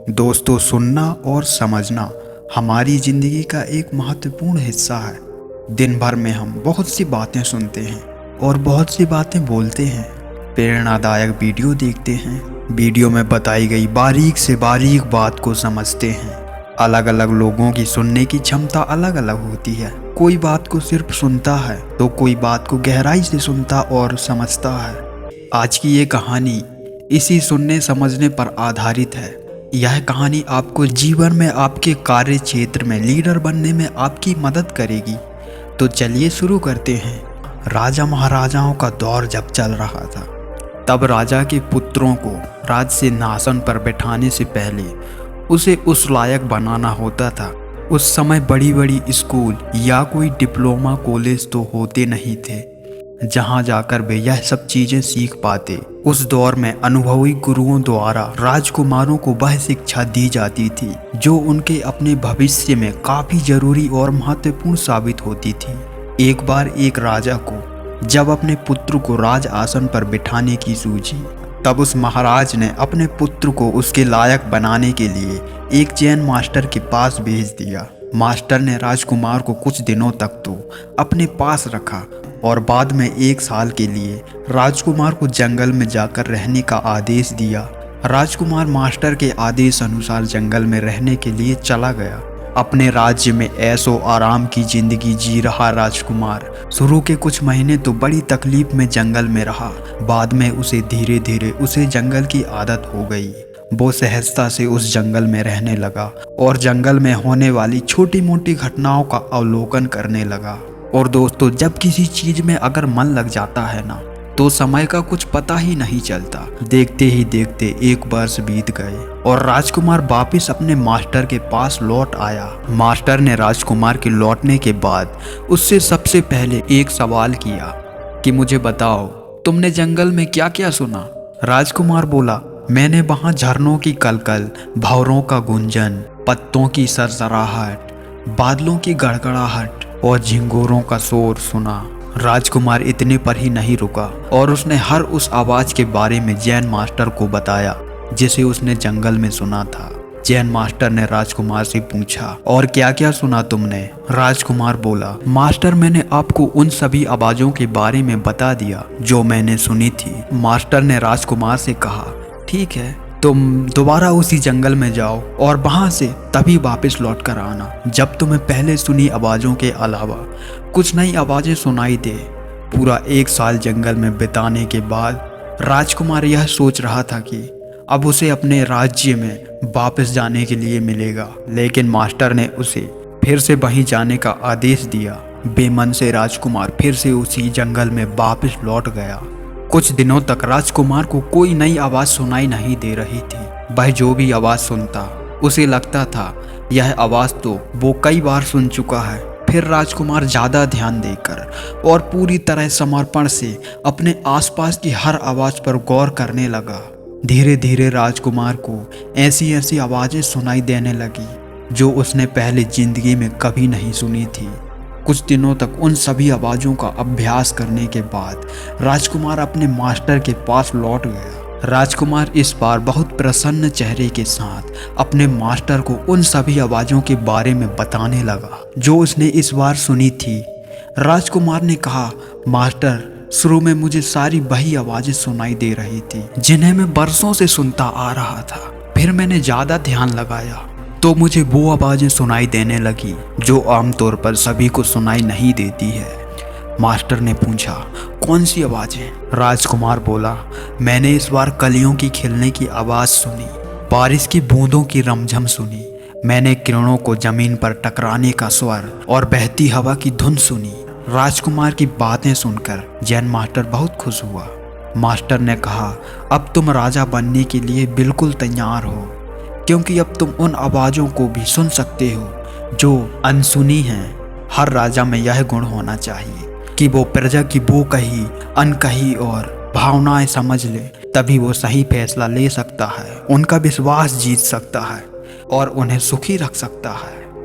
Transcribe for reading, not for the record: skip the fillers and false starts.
दोस्तों, सुनना और समझना हमारी ज़िंदगी का एक महत्वपूर्ण हिस्सा है। दिन भर में हम बहुत सी बातें सुनते हैं और बहुत सी बातें बोलते हैं। प्रेरणादायक वीडियो देखते हैं, वीडियो में बताई गई बारीक से बारीक बात को समझते हैं। अलग अलग लोगों की सुनने की क्षमता अलग अलग होती है। कोई बात को सिर्फ सुनता है तो कोई बात को गहराई से सुनता और समझता है। आज की ये कहानी इसी सुनने समझने पर आधारित है। यह कहानी आपको जीवन में आपके कार्य क्षेत्र में लीडर बनने में आपकी मदद करेगी। तो चलिए शुरू करते हैं। राजा महाराजाओं का दौर जब चल रहा था, तब राजा के पुत्रों को राज सिंहासन पर बैठाने से पहले उसे उस लायक बनाना होता था। उस समय बड़ी बड़ी स्कूल या कोई डिप्लोमा कॉलेज तो होते नहीं थे जहां जाकर वे यह सब चीजें सीख पाते। उस दौर में अनुभवी गुरुओं द्वारा राजकुमारों को वह शिक्षा दी जाती थी जो उनके अपने भविष्य में काफी जरूरी और महत्वपूर्ण साबित होती थी। एक बार एक राजा को जब अपने पुत्र को राज आसन पर बिठाने की सूझी, तब उस महाराज ने अपने पुत्र को उसके लायक बनाने के लिए एक जैन मास्टर के पास भेज दिया। मास्टर ने राजकुमार को कुछ दिनों तक तो अपने पास रखा और बाद में 1 साल के लिए राजकुमार को जंगल में जाकर रहने का आदेश दिया। राजकुमार मास्टर के आदेश अनुसार जंगल में रहने के लिए चला गया। अपने राज्य में ऐशो आराम की जिंदगी जी रहा राजकुमार शुरू के कुछ महीने तो बड़ी तकलीफ में जंगल में रहा। बाद में उसे धीरे धीरे उसे जंगल की आदत हो गई। वो सहजता से उस जंगल में रहने लगा और जंगल में होने वाली छोटी मोटी घटनाओं का अवलोकन करने लगा। और दोस्तों, जब किसी चीज में अगर मन लग जाता है ना, तो समय का कुछ पता ही नहीं चलता। देखते ही देखते 1 वर्ष बीत गए और राजकुमार वापिस अपने मास्टर के पास लौट आया। मास्टर ने राजकुमार के लौटने के बाद उससे सबसे पहले एक सवाल किया कि मुझे बताओ, तुमने जंगल में क्या क्या सुना? राजकुमार बोला, मैंने वहां झरनों की कलकल, भंवरों का गुंजन, पत्तों की सरसराहट, बादलों की गड़गड़ाहट और झिंगोरों का शोर सुना। राजकुमार इतने पर ही नहीं रुका और उसने हर उस आवाज के बारे में जैन मास्टर को बताया जिसे उसने जंगल में सुना था। जैन मास्टर ने राजकुमार से पूछा, और क्या क्या सुना तुमने? राजकुमार बोला, मास्टर, मैंने आपको उन सभी आवाजों के बारे में बता दिया जो मैंने सुनी थी। मास्टर ने राजकुमार से कहा, ठीक है, तुम दोबारा उसी जंगल में जाओ और वहां से तभी वापस लौट कर आना जब तुम्हें पहले सुनी आवाजों के अलावा कुछ नई आवाजें सुनाई दे। पूरा 1 साल जंगल में बिताने के बाद राजकुमार यह सोच रहा था कि अब उसे अपने राज्य में वापस जाने के लिए मिलेगा, लेकिन मास्टर ने उसे फिर से वहीं जाने का आदेश दिया। बेमन से राजकुमार फिर से उसी जंगल में वापस लौट गया। कुछ दिनों तक राजकुमार को कोई नई आवाज सुनाई नहीं दे रही थी। वह जो भी आवाज सुनता उसे लगता था यह आवाज तो वो कई बार सुन चुका है। फिर राजकुमार ज्यादा ध्यान देकर और पूरी तरह समर्पण से अपने आसपास की हर आवाज पर गौर करने लगा। धीरे धीरे राजकुमार को ऐसी ऐसी आवाजें सुनाई देने लगी जो उसने पहले जिंदगी में कभी नहीं सुनी थी। कुछ दिनों तक उन सभी आवाजों का अभ्यास करने के बाद राजकुमार अपने मास्टर के पास लौट गया। राजकुमार इस बार बहुत प्रसन्न चेहरे के साथ अपने मास्टर को उन सभी आवाजों के बारे में बताने लगा जो उसने इस बार सुनी थी। राजकुमार ने कहा, मास्टर, शुरू में मुझे सारी वही आवाजें सुनाई दे रही थी जिन्हें मैं बरसों से सुनता आ रहा था। फिर मैंने ज्यादा ध्यान लगाया तो मुझे वो आवाजें सुनाई देने लगी जो आमतौर पर सभी को सुनाई नहीं देती है। मास्टर ने पूछा, कौन सी आवाजें? राजकुमार बोला, मैंने इस बार कलियों की खिलने की आवाज सुनी, बारिश की बूंदों की रमझम सुनी, मैंने किरणों को जमीन पर टकराने का स्वर और बहती हवा की धुन सुनी। राजकुमार की बातें सुनकर जैन मास्टर बहुत खुश हुआ। मास्टर ने कहा, अब तुम राजा बनने के लिए बिल्कुल तैयार हो, क्योंकि अब तुम उन आवाजों को भी सुन सकते हो जो अनसुनी हैं। हर राजा में यह गुण होना चाहिए कि वो प्रजा की वो कही, अनकही और भावनाएं समझ ले, तभी वो सही फैसला ले सकता है, उनका विश्वास जीत सकता है और उन्हें सुखी रख सकता है।